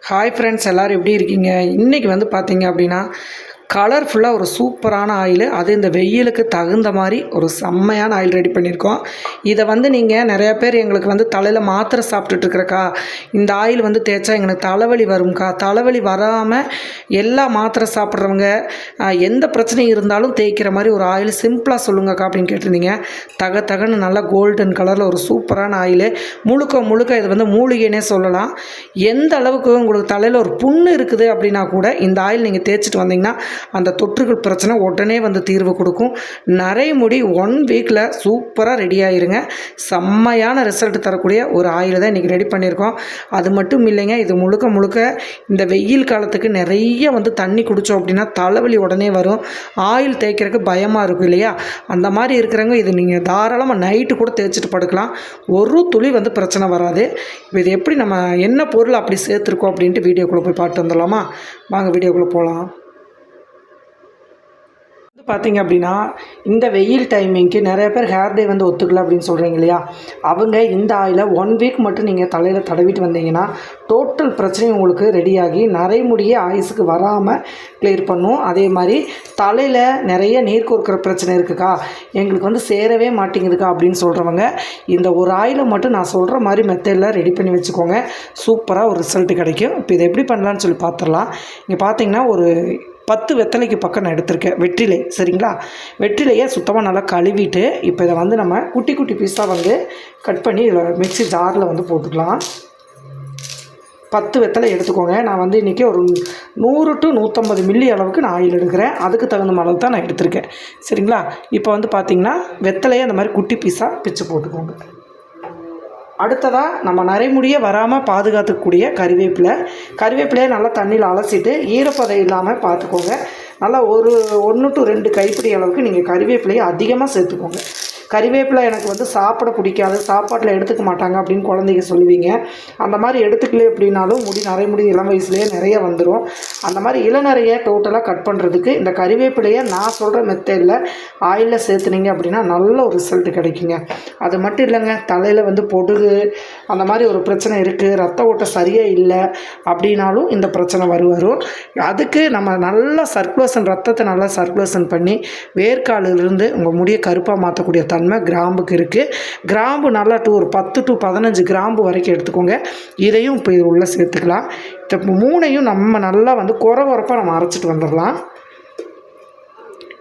Hi friends, எல்லோரும் எப்படி இருக்கீங்க? இன்றைக்கி வந்து பார்த்தீங்க அப்படின்னா கலர்ஃபுல்லாக ஒரு சூப்பரான ஆயில், அது இந்த வெயிலுக்கு தகுந்த மாதிரி ஒரு செம்மையான ஆயில் ரெடி பண்ணியிருக்கோம். இதை வந்து நீங்கள் நிறையா பேர் எங்களுக்கு வந்து தலையில் மாத்திரை சாப்பிட்டுட்ருக்குறக்கா, இந்த ஆயில் வந்து தேய்ச்சா எங்களுக்கு தலைவலி வரும்க்கா, தலைவலி வராமல் எல்லா மாத்திரை சாப்பிட்றவங்க எந்த பிரச்சனையும் இருந்தாலும் தேய்க்கிற மாதிரி ஒரு ஆயில் சிம்பிளாக சொல்லுங்கக்கா அப்படின்னு கேட்டிருந்தீங்க. தகன்னு நல்லா கோல்டன் கலரில் ஒரு சூப்பரான ஆயில். முழுக்க இது வந்து மூலிகைன்னே சொல்லலாம். எந்த அளவுக்கு உங்களுக்கு தலையில் ஒரு புண்ணு இருக்குது அப்படின்னா கூட இந்த ஆயில் நீங்கள் தேய்ச்சிட்டு வந்தீங்கன்னா அந்த தொற்றுகள் பிரச்சனை உடனே வந்து தீர்வு கொடுக்கும். நரைமுடி 1 வீக்கில் சூப்பராக ரெடி ஆயிருங்க. செம்மையான ரிசல்ட் தரக்கூடிய ஒரு ஆயில் தான் இன்றைக்கி ரெடி பண்ணியிருக்கோம். அது மட்டும் இல்லைங்க, இது முழுக்க இந்த வெயில் காலத்துக்கு நிறைய வந்து தண்ணி குடித்தோம் அப்படின்னா தலைவலி உடனே வரும். ஆயில் தேய்க்கிறதுக்கு பயமாக இருக்கும் இல்லையா? அந்த மாதிரி இருக்கிறவங்க இது நீங்கள் தாராளமாக நைட்டு கூட தேய்ச்சிட்டு படுக்கலாம். ஒரு துளி வந்து பிரச்சனை வராது. இப்போ இது எப்படி நம்ம என்ன பொருள் அப்படி சேர்த்துருக்கோம் அப்படின்ட்டு வீடியோக்குள்ளே போய் பார்த்து வந்துடலாமா? வாங்க வீடியோக்குள்ளே போகலாம். பார்த்திங்க அப்படின்னா இந்த வெயில் டைமிங்க்கு நிறைய பேர் ஹேர் டே வந்து ஒத்துக்கல அப்படின்னு சொல்கிறீங்க இல்லையா? அவங்க இந்த ஆயிலை 1 வீக் மட்டும் நீங்கள் தலையில் தடவிட்டு வந்தீங்கன்னா டோட்டல் பிரச்சனையும் உங்களுக்கு ரெடியாகி நரைமுடியே ஆயுசுக்கு வராமல் கிளியர் பண்ணும். அதே மாதிரி தலையில் நிறைய நீர் கோர்க்கிற பிரச்சனை இருக்குக்கா, எங்களுக்கு வந்து சேரவே மாட்டேங்குதுக்கா அப்படின்னு சொல்கிறவங்க இந்த ஒரு ஆயிலை மட்டும் நான் சொல்கிற மாதிரி மெத்தடில் ரெடி பண்ணி வச்சுக்கோங்க. சூப்பராக ஒரு ரிசல்ட் கிடைக்கும். இப்போ இதை எப்படி பண்ணலான்னு சொல்லி பார்த்துடலாம். இங்கே பார்த்தீங்கன்னா ஒரு 10 வெத்தலைக்கு பக்கம் நான் எடுத்திருக்கேன். வெற்றிலை, சரிங்களா? வெற்றிலையை சுத்தமாக நல்லா கழுவிட்டு இப்போ இதை வந்து நம்ம குட்டி பீஸாக வந்து கட் பண்ணி இதில் மிக்ஸி ஜாரில் வந்து போட்டுக்கலாம். 10 வெத்தலை எடுத்துக்கோங்க. நான் வந்து இன்றைக்கி ஒரு 100 to 150 மில்லி அளவுக்கு நான் ஆயில் எடுக்கிறேன். அதுக்கு தகுந்த அளவு தான் நான் எடுத்திருக்கேன், சரிங்களா? இப்போ வந்து பார்த்திங்கன்னா வெத்தலையை அந்த மாதிரி குட்டி பீஸாக பிச்சு போட்டுக்கோங்க. அடுத்ததாக நம்ம நரைமுடியே வராமல் பாதுகாத்துக்கூடிய கறிவேப்பிலையை நல்லா தண்ணியில் அலசிட்டு ஈரப்பதம் இல்லாமல் பார்த்துக்கோங்க. நல்லா ஒரு 1 to 2 கைப்பிடி அளவுக்கு நீங்கள் கறிவேப்பிலையை அதிகமாக சேர்த்துக்கோங்க. கறிவேப்பிலை எனக்கு வந்து சாப்பிட பிடிக்காது, சாப்பாட்டில் எடுத்துக்க மாட்டாங்க அப்படின்னு குழந்தைங்க சொல்லுவீங்க. அந்த மாதிரி எடுத்துக்கல அப்படின்னாலும் நரைமுடி இளம் வயசுலேயே நிறைய வந்துடும். அந்த மாதிரி இளநரையை டோட்டலாக கட் பண்ணுறதுக்கு இந்த கறிவேப்பிலையை நான் சொல்கிற மெத்தடில் ஆயிலில் சேர்த்துனீங்க அப்படின்னா நல்ல ஒரு ரிசல்ட் கிடைக்குங்க. அது மட்டும் இல்லைங்க, தலையில் வந்து பொடுகு அந்த மாதிரி ஒரு பிரச்சனை இருக்குது, ரத்த ஓட்டம் சரியாக இல்லை அப்படின்னாலும் இந்த பிரச்சனை வரும். அதுக்கு நம்ம நல்லா ரத்தத்தை நல்லா சர்க்குலேஷன் பண்ணி வேர்க்காலிலிருந்து உங்கள் முடியை கருப்பாக மாற்றக்கூடிய தன்மை கிராம்புக்கு இருக்குது. கிராம்பு நல்லா ஒரு 10 to 15 கிராம்பு வரைக்கும் எடுத்துக்கோங்க. இதையும் இப்போ இது உள்ளே சேர்த்துக்கலாம். இப்போ 3ஐயும் நம்ம நல்லா வந்து குறப்பாக நம்ம அரைச்சிட்டு வந்துடலாம்.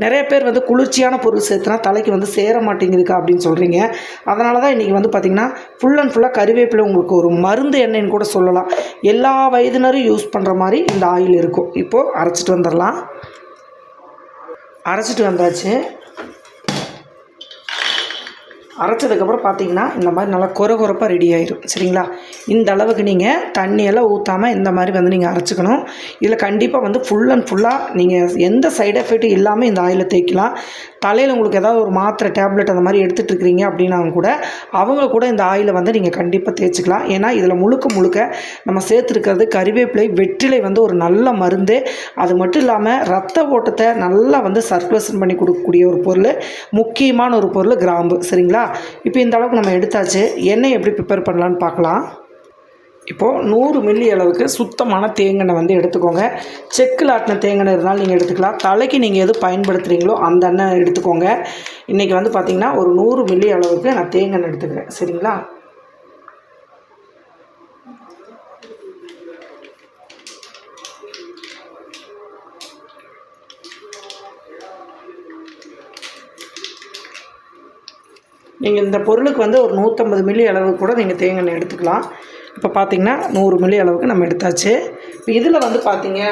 நிறைய பேர் வந்து குளிர்ச்சியான பொருள் சேர்த்துனா தலைக்கு வந்து சேர மாட்டேங்குதுக்கா அப்படின்னு சொல்கிறீங்க. அதனால தான் இன்றைக்கி வந்து பார்த்திங்கன்னா ஃபுல்லாக கறிவேப்பிலை உங்களுக்கு ஒரு மருந்து எண்ணெய்ன்னு கூட சொல்லலாம். எல்லா வயதினரும் யூஸ் பண்ணுற மாதிரி இந்த ஆயில் இருக்கும். இப்போது அரைச்சிட்டு வந்துடலாம். அரைச்சிட்டு வந்தாச்சு. அரைச்சதுக்கப்புறம் பார்த்தீங்கன்னா இந்த மாதிரி நல்லா குறப்பாக ரெடி ஆயிடும், சரிங்களா? இந்த அளவுக்கு நீங்கள் தண்ணியெல்லாம் ஊற்றாமல் இந்த மாதிரி வந்து நீங்கள் அரைச்சிக்கணும். இதில் கண்டிப்பாக வந்து ஃபுல்லாக நீங்கள் எந்த சைடு எஃபெக்ட்டும் இல்லாமல் இந்த ஆயிலை தேய்க்கலாம். தலையில் உங்களுக்கு ஏதாவது ஒரு மாத்திரை டேப்லெட் அந்த மாதிரி எடுத்துகிட்டு இருக்கிறீங்க அப்படின்னா கூட அவங்க கூட இந்த ஆயிலை வந்து நீங்கள் கண்டிப்பாக தேய்ச்சிக்கலாம். ஏன்னா இதில் முழுக்க நம்ம சேர்த்துருக்கிறது கறிவேப்பிலை, வெற்றிலை வந்து ஒரு நல்ல மருந்து. அது மட்டும் இல்லாமல் ரத்த ஓட்டத்தை நல்லா வந்து சர்க்குலேஷன் பண்ணி கொடுக்கக்கூடிய ஒரு பொருள், முக்கியமான ஒரு பொருள் கிராம்பு, சரிங்களா? இப்போ இந்த அளவுக்கு நம்ம எடுத்தாச்சு. எண்ணெய் எப்படி ப்ரிப்பேர் பண்ணலான்னு பார்க்கலாம். இப்போது 100 மில்லி அளவுக்கு சுத்தமான தேங்காய் வந்து எடுத்துக்கோங்க. செக்கில் ஆட்டின தேங்காய் இருந்தாலும் நீங்கள் எடுத்துக்கலாம். தலைக்கு நீங்கள் எது பயன்படுத்துகிறீங்களோ அந்த எண்ணெய் எடுத்துக்கோங்க. இன்றைக்கி வந்து பார்த்திங்கன்னா ஒரு 100 மில்லி அளவுக்கு நான் தேங்காய் எடுத்துக்கிறேன், சரிங்களா? நீங்கள் இந்த பொருளுக்கு வந்து ஒரு 150 மில்லி அளவுக்கு கூட நீங்கள் தேங்காய் எடுத்துக்கலாம். இப்போ பார்த்திங்கன்னா 100 மில்லி அளவுக்கு நம்ம எடுத்தாச்சு. இப்போ இதில் வந்து பார்த்திங்க,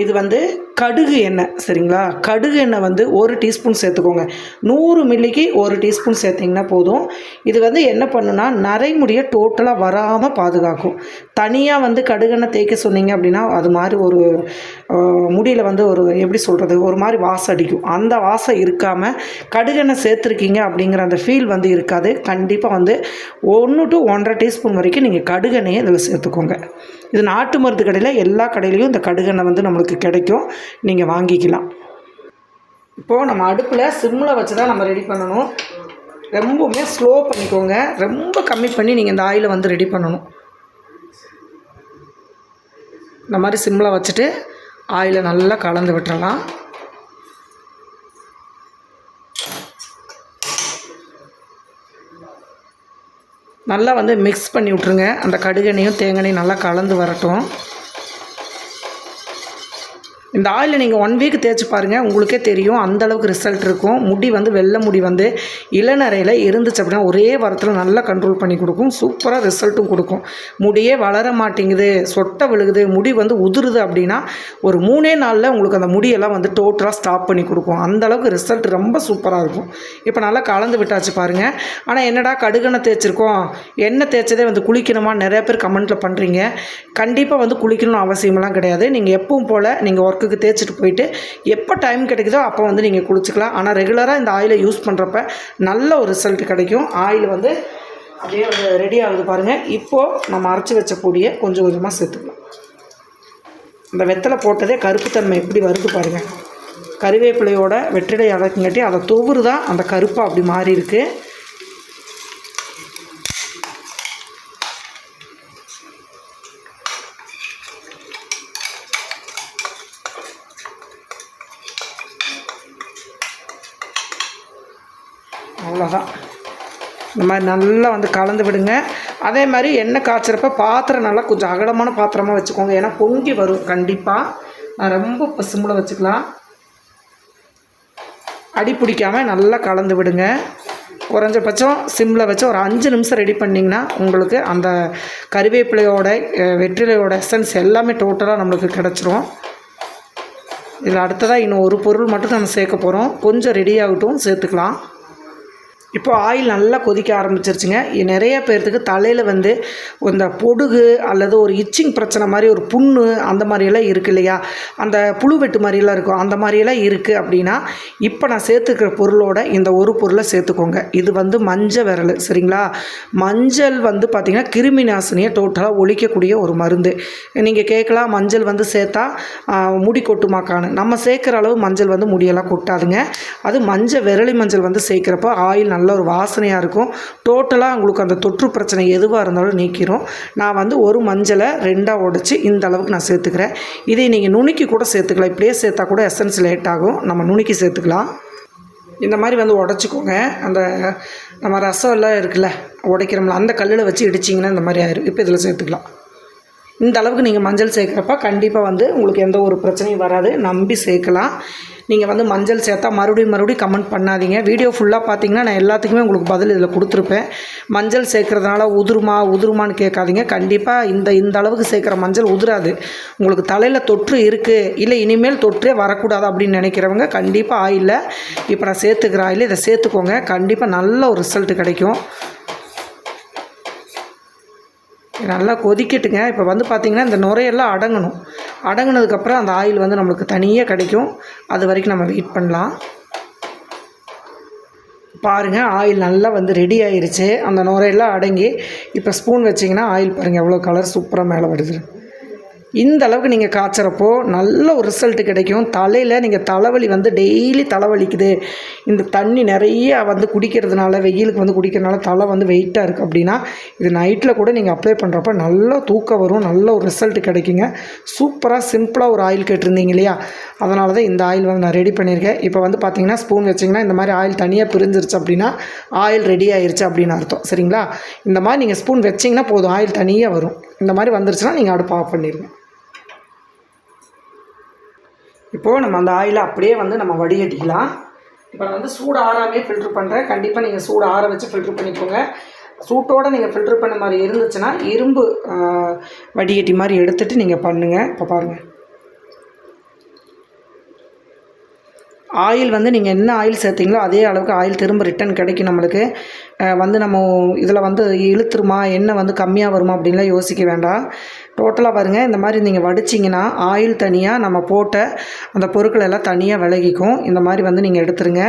இது வந்து கடுகு எண்ணெய், சரிங்களா? கடுகு எண்ணெய் வந்து 1 டீஸ்பூன் சேர்த்துக்கோங்க. 100 மில்லிக்கு 1 டீஸ்பூன் சேர்த்திங்கன்னா போதும். இது வந்து என்ன பண்ணுன்னா நரைமுடியை டோட்டலாக வராமல் பாதுகாக்கும். தனியாக வந்து கடுகெண்ணெய் தேய்க்க சொன்னீங்க அப்படின்னா அது மாதிரி ஒரு முடியில் வந்து ஒரு எப்படி சொல்கிறது, ஒரு மாதிரி வாசம் அடிக்கும். அந்த வாசம் இருக்காமல் கடுகெண்ணெய் சேர்த்துருக்கீங்க அப்படிங்கிற அந்த ஃபீல் வந்து இருக்காது. கண்டிப்பாக வந்து 1 to 1.5 டீஸ்பூன் வரைக்கும் நீங்கள் கடுகெண்ணெயை இதில் சேர்த்துக்கோங்க. இது நாட்டு மருந்து கடையில் எல்லா கடையிலையும் இந்த கடுகெண்ணெய் வந்து நம்மளுக்கு கிடைக்கும், நீங்கள் வாங்கிக்கலாம். இப்போது நம்ம அடுப்பில் சிம்மில் வச்சு தான் நம்ம ரெடி பண்ணணும். ரொம்பவுமே ஸ்லோ பண்ணிக்கோங்க, ரொம்ப கம்மி பண்ணி நீங்கள் இந்த ஆயிலை வந்து ரெடி பண்ணணும். இந்த மாதிரி சிம்மில் வச்சுட்டு ஆயிலை நல்லா கலந்து விட்டுறலாம். நல்லா வந்து மிக்ஸ் பண்ணி விட்ருங்க. அந்த கடுகெண்ணையும் தேங்காயும் நல்லா கலந்து வரட்டும். இந்த ஆயிலை நீங்கள் 1 வீக் தேய்ச்சி பாருங்கள், உங்களுக்கே தெரியும் அந்தளவுக்கு ரிசல்ட் இருக்கும். முடி வந்து வெள்ளை முடி வந்து இளநரையில் இருந்துச்சு அப்படின்னா ஒரே வாரத்தில் நல்லா கண்ட்ரோல் பண்ணி கொடுக்கும். சூப்பராக ரிசல்ட்டும் கொடுக்கும். முடியே வளர மாட்டேங்குது, சொட்டை விழுகுது, முடி வந்து உதிருது அப்படின்னா ஒரு 3 நாளில் உங்களுக்கு அந்த முடியெல்லாம் வந்து டோட்டலாக ஸ்டாப் பண்ணி கொடுக்கும். அந்தளவுக்கு ரிசல்ட் ரொம்ப சூப்பராக இருக்கும். இப்போ நல்லா கலந்து விட்டாச்சு பாருங்கள். ஆனால் என்னடா கடுகெண்ணெய் தேய்ச்சிருக்கோம், எண்ணெய் தேய்ச்சதே வந்து குளிக்கணுமா, நிறைய பேர் கமெண்ட்டில் பண்ணுறீங்க. கண்டிப்பாக வந்து குளிக்கணும்னு அவசியமெல்லாம் கிடையாது. நீங்கள் எப்பவும் போல் நீங்கள் ஒர்க்குக்கு தேய்ச்சிட்டு போயிட்டு எப்போ டைம் கிடைக்குதோ அப்போ வந்து நீங்கள் குளிச்சுக்கலாம். ஆனால் ரெகுலராக இந்த ஆயிலை யூஸ் பண்ணுறப்ப நல்ல ஒரு ரிசல்ட் கிடைக்கும். ஆயில் வந்து அப்படியே வந்து ரெடி ஆகுது பாருங்கள். இப்போது நம்ம அரைச்சி வச்ச பொடியை கொஞ்சம் கொஞ்சமாக சேர்த்துக்கலாம். இந்த வெத்தலை போட்டதே கருப்புத்தன்மை எப்படி வருது பாருங்கள். கருவேப்பிலையோட வெற்றிலை அரைக்குங்காட்டி அதை தொகுறு தான் அந்த கருப்பாக அப்படி மாறி இருக்குது. அவ்வளோதான். இந்த மாதிரி நல்லா வந்து கலந்து விடுங்க. அதே மாதிரி எண்ணெய் காய்ச்சறப்ப பாத்திரம் நல்லா கொஞ்சம் அகலமான பாத்திரமாக வச்சுக்கோங்க. ஏன்னா பொங்கி வரும் கண்டிப்பாக. நான் ரொம்ப சிம்மில் வச்சுக்கலாம். அடி பிடிக்காமல் நல்லா கலந்து விடுங்க. குறைஞ்சபட்சம் சிம்மில் வச்சு ஒரு 5 நிமிஷம் ரெடி பண்ணிங்கன்னா உங்களுக்கு அந்த கறிவேப்பிலையோட வெற்றிலையோட எசன்ஸ் எல்லாமே டோட்டலாக நம்மளுக்கு கிடச்சிரும். இதில் அடுத்ததாக இன்னும் ஒரு பொருள் மட்டும் நம்ம சேர்க்க போகிறோம். கொஞ்சம் ரெடி ஆகட்டும், சேர்த்துக்கலாம். இப்போது ஆயில் நல்லா கொதிக்க ஆரம்பிச்சிருச்சுங்க. நிறைய பேர்த்துக்கு தலையில் வந்து இந்த பொடுகு அல்லது ஒரு இச்சிங் பிரச்சனை மாதிரி ஒரு புண்ணு அந்த மாதிரியெல்லாம் இருக்குது இல்லையா, அந்த புழு வெட்டு மாதிரியெல்லாம் இருக்கும், அந்த மாதிரியெல்லாம் இருக்குது அப்படின்னா இப்போ நான் சேர்த்துக்கிற பொருளோட இந்த ஒரு பொருளை சேர்த்துக்கோங்க. இது வந்து மஞ்சள் விரல், சரிங்களா. மஞ்சள் வந்து பார்த்திங்கன்னா கிருமி நாசினியை டோட்டலாக ஒழிக்கக்கூடிய ஒரு மருந்து. நீங்கள் கேட்கலாம் மஞ்சள் வந்து சேர்த்தா முடி கொட்டுமாக்கான்னு. நம்ம சேர்க்குற அளவு மஞ்சள் வந்து முடியெல்லாம் கொட்டாதுங்க. அது மஞ்சள் விரலி மஞ்சள் வந்து சேர்க்குறப்போ ஆயில் நல்ல ஒரு வாசனையாக இருக்கும். டோட்டலாக உங்களுக்கு அந்த தொற்று பிரச்சனை எதுவாக இருந்தாலும் நீக்கிரும். நான் வந்து ஒரு மஞ்சளை 2ஆக உடைச்சி இந்த அளவுக்கு நான் சேர்த்துக்கிறேன். இதை நீங்கள் நுணுக்கி கூட சேர்த்துக்கலாம். இப்படியே சேர்த்தா கூட எசன்ஸ் லேட் ஆகும். நம்ம நுணுக்கி சேர்த்துக்கலாம். இந்த மாதிரி வந்து உடச்சிக்கோங்க. அந்த நம்ம ரசம் எல்லாம் இருக்குல்ல உடைக்கிறோம்ல, அந்த கல்லில் வச்சு இடிச்சிங்கன்னா இந்த மாதிரி ஆயிரும். இப்போ இதில் சேர்த்துக்கலாம். இந்த அளவுக்கு நீங்கள் மஞ்சள் சேர்க்குறப்ப கண்டிப்பாக வந்து உங்களுக்கு எந்த ஒரு பிரச்சனையும் வராது. நம்பி சேர்க்கலாம். நீங்கள் வந்து மஞ்சள் சேர்த்தா மறுபடியும் கமெண்ட் பண்ணாதீங்க. வீடியோ ஃபுல்லாக பார்த்தீங்கன்னா நான் எல்லாத்துக்குமே உங்களுக்கு பதில் இதில் கொடுத்துருப்பேன். மஞ்சள் சேர்க்குறதுனால உதிருமான்னு கேட்காதீங்க. கண்டிப்பாக இந்த அளவுக்கு சேர்க்குற மஞ்சள் உதிராது. உங்களுக்கு தலையில் தொற்று இருக்குது, இல்லை இனிமேல் தொற்றே வரக்கூடாது அப்படின்னு நினைக்கிறவங்க கண்டிப்பாக ஆயிலில் இப்போ நான் சேர்த்துக்கிற ஆயில் இதை சேர்த்துக்கோங்க. கண்டிப்பாக நல்ல ஒரு ரிசல்ட் கிடைக்கும். நல்லா கொதிக்கட்டுங்க. இப்போ வந்து பார்த்திங்கன்னா இந்த நுரையெல்லாம் அடங்கணும். அடங்கினதுக்கப்புறம் அந்த ஆயில் வந்து நம்மளுக்கு தனியாக கிடைக்கும். அது வரைக்கும் நம்ம வெயிட் பண்ணலாம். பாருங்கள், ஆயில் நல்லா வந்து ரெடி ஆயிருச்சு. அந்த நுரையெல்லாம் அடங்கி இப்போ ஸ்பூன் வச்சிங்கன்னா ஆயில் பாருங்கள் எவ்வளோ கலர் சூப்பராக மேலே வருது. இந்த அளவுக்கு நீங்கள் காய்ச்சறப்போ நல்ல ஒரு ரிசல்ட் கிடைக்கும். தலையில் நீங்கள் தலைவலி வந்து டெய்லி தலைவலிக்குது, இந்த தண்ணி நிறைய வந்து குடிக்கிறதுனால, வெயிலுக்கு வந்து குடிக்கிறதுனால தலை வந்து வெயிட்டாக இருக்குது அப்படின்னா இது நைட்டில் கூட நீங்கள் அப்ளை பண்ணுறப்ப நல்லா தூக்கம் வரும். நல்ல ஒரு ரிசல்ட் கிடைக்குங்க. சூப்பராக சிம்பிளாக ஒரு ஆயில் கேட்டிருந்தீங்க இல்லையா, அதனால தான் இந்த ஆயில் வந்து நான் ரெடி பண்ணியிருக்கேன். இப்போ வந்து பார்த்திங்கன்னா ஸ்பூன் வச்சிங்கன்னா இந்த மாதிரி ஆயில் தனியாக பிரிஞ்சிருச்சு அப்படின்னா ஆயில் ரெடி ஆயிடுச்சு அப்படின்னு அர்த்தம், சரிங்களா. இந்த மாதிரி நீங்கள் ஸ்பூன் வச்சிங்கன்னா போதும், ஆயில் தனியாக வரும். இந்த மாதிரி வந்துருச்சுன்னா நீங்கள் அடுப்பு ஆஃப் பண்ணிடுங்க. இப்போது நம்ம அந்த ஆயிலை அப்படியே வந்து நம்ம வடிகட்டிக்கலாம். இப்போ நான் வந்து சூடு ஆறாமே ஃபில்ட்ரு பண்ணுறேன். கண்டிப்பாக நீங்கள் சூடு ஆற வச்சு ஃபில்ட்ரு பண்ணிக்கோங்க. சூட்டோடு நீங்கள் ஃபில்ட்ரு பண்ண மாதிரி இருந்துச்சுன்னா இரும்பு வடிகட்டி மாதிரி எடுத்துகிட்டு நீங்கள் பண்ணுங்கள். இப்போ பாருங்கள், ஆயில் வந்து நீங்கள் என்ன ஆயில் சேர்த்திங்களோ அதே அளவுக்கு ஆயில் திரும்ப ரிட்டன் கிடைக்கும் நம்மளுக்கு. வந்து நம்ம இதில் வந்து இழுத்துருமா, எண்ணெய் வந்து கம்மியாக வருமா அப்படின்லாம் யோசிக்க வேண்டாம். டோட்டலாக பாருங்கள், இந்த மாதிரி நீங்கள் வடிச்சிங்கன்னா ஆயில் தனியாக, நம்ம போட்ட அந்த பொருட்கள் எல்லாம் தனியாக விலகிக்கும். இந்த மாதிரி வந்து நீங்கள் எடுத்துருங்க.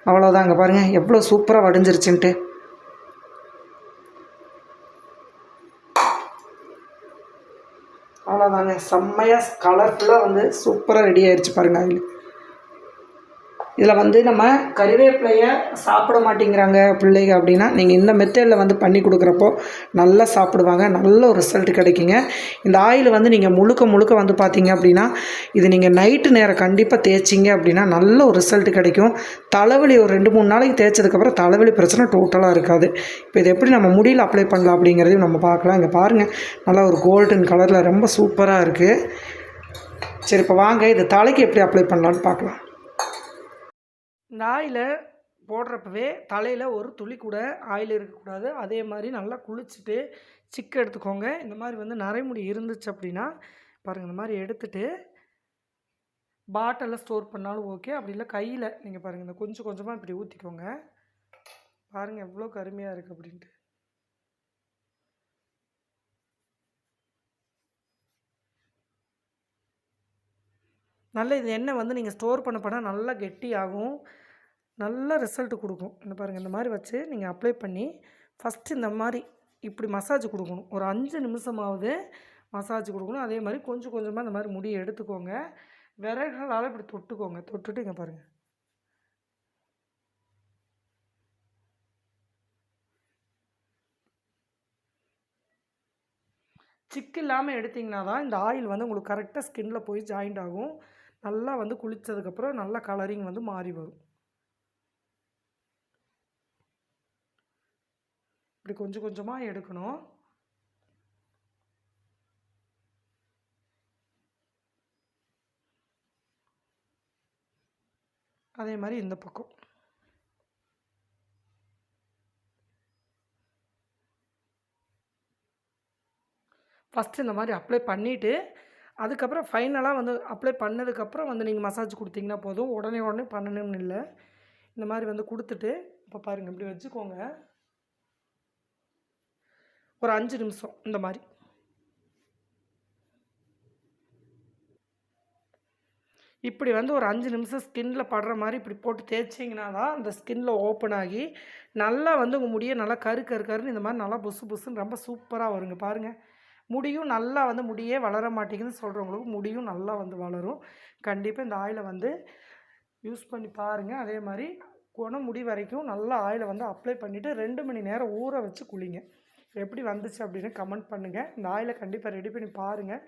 அவ்வளோதாங்க. பாருங்கள் எவ்வளோ சூப்பராக வடிஞ்சிருச்சுன்ட்டு. அவ்வளோதாங்க, செம்மையாக கலர்ஃபுல்லாக வந்து சூப்பராக ரெடி ஆயிடுச்சு பாருங்கள் ஆயில். இதில் வந்து நம்ம கறிவேப்பிலையை சாப்பிட மாட்டேங்கிறாங்க பிள்ளைங்க அப்படின்னா நீங்கள் இந்த மெத்தடில் வந்து பண்ணி கொடுக்குறப்போ நல்லா சாப்பிடுவாங்க. நல்ல ஒரு ரிசல்ட் கிடைக்குங்க. இந்த ஆயில் வந்து நீங்கள் முழுக்க முழுக்க வந்து பார்த்தீங்க அப்படின்னா இது நீங்கள் நைட்டு நேரம் கண்டிப்பாக தேய்ச்சிங்க அப்படின்னா நல்ல ஒரு ரிசல்ட் கிடைக்கும். தலைவலி ஒரு 2-3 நாளைக்கு தேய்ச்சதுக்கப்புறம் தலைவலி பிரச்சனை டோட்டலாக இருக்காது. இப்போ இது எப்படி நம்ம முடியில் அப்ளை பண்ணலாம் அப்படிங்கிறதையும் நம்ம பார்க்கலாம். இங்கே பாருங்கள், நல்லா ஒரு கோல்டன் கலரில் ரொம்ப சூப்பராக இருக்குது. சரி, இப்போ வாங்க இது தலைக்கு எப்படி அப்ளை பண்ணலான்னு பார்க்கலாம். இந்த ஆயிலை போடுறப்பவே தலையில் ஒரு துளி கூட ஆயில் இருக்கக்கூடாது. அதே மாதிரி நல்லா குளிச்சுட்டு சிக்கு எடுத்துக்கோங்க. இந்த மாதிரி வந்து நரைமுடி இருந்துச்சு அப்படின்னா பாருங்கள், இந்த மாதிரி எடுத்துகிட்டு பாட்டிலில் ஸ்டோர் பண்ணாலும் ஓகே. அப்படி இல்லை கையில் நீங்கள் பாருங்கள், இந்த கொஞ்சம் கொஞ்சமாக இப்படி ஊற்றிக்கோங்க. பாருங்கள் எவ்வளோ கருமையாக இருக்குது அப்படின்ட்டு. நல்ல இது எண்ணெய் வந்து நீங்கள் ஸ்டோர் பண்ண நல்லா கெட்டியாகும். நல்ல ரிசல்ட் கொடுக்கும். இந்த பாருங்கள், இந்த மாதிரி வச்சு நீங்கள் அப்ளை பண்ணி ஃபஸ்ட்டு இந்த மாதிரி இப்படி மசாஜ் கொடுக்கணும். ஒரு 5 நிமிஷமாவது மசாஜ் கொடுக்கணும். அதே மாதிரி கொஞ்சம் கொஞ்சமாக இந்த மாதிரி முடியை எடுத்துக்கோங்க. விரல்களால் இப்படி தொட்டுக்கோங்க. தொட்டுட்டு இங்கே பாருங்கள், சிக்கு இல்லாமல் எடுத்திங்கன்னா தான் இந்த ஆயில் வந்து உங்களுக்கு கரெக்டாக ஸ்கின்னில் போய் ஜாயிண்ட் ஆகும். நல்லா வந்து குளித்ததுக்கப்புறம் நல்லா கலரிங் வந்து மாறி வரும். இப்படி கொஞ்சம் கொஞ்சமாக எடுக்கணும். அதே மாதிரி இந்த பக்கம் ஃபஸ்ட்டு இந்த மாதிரி அப்ளை பண்ணிவிட்டு அதுக்கப்புறம் ஃபைனலாக வந்து அப்ளை பண்ணதுக்கப்புறம் வந்து நீங்கள் மசாஜ் கொடுத்தீங்கன்னா போதும். உடனே உடனே பண்ணணும்னு இல்லை. இந்த மாதிரி வந்து கொடுத்துட்டு இப்போ பாருங்கள், இப்படி வச்சுக்கோங்க. ஒரு 5 நிமிஷம் இந்த மாதிரி இப்படி வந்து ஒரு 5 நிமிஷம் ஸ்கின்ல படுற மாதிரி இப்படி போட்டு தேய்ச்சிங்கன்னா தான் அந்த ஸ்கின்ல ஓப்பன் ஆகி நல்லா வந்து உங்கள் முடியை நல்லா கரு கரு கருன்னு இந்த மாதிரி நல்லா புசு புசுன்னு ரொம்ப சூப்பராக வருங்க. பாருங்கள், முடியும் நல்லா வந்து முடியே வளர மாட்டேங்குதுன்னு சொல்கிறவங்களுக்கு முடியும் நல்லா வந்து வளரும். கண்டிப்பாக இந்த ஆயிலை வந்து யூஸ் பண்ணி பாருங்கள். அதே மாதிரி முடி வரைக்கும் நல்லா ஆயிலை வந்து அப்ளை பண்ணிவிட்டு 2 மணி நேரம் ஊற வச்சு குளிங்க. எப்படி வந்துச்சு அப்படின்னு கமெண்ட் பண்ணுங்கள். இந்த ஆயிலை கண்டிப்பாக ரெடி பண்ணி பாருங்கள்.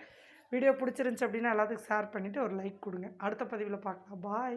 வீடியோ பிடிச்சிருந்துச்சி அப்படின்னா எல்லாத்துக்கும் ஷேர் பண்ணிவிட்டு ஒரு லைக் கொடுங்க. அடுத்த பதிவில் பார்க்கலாம். பாய்.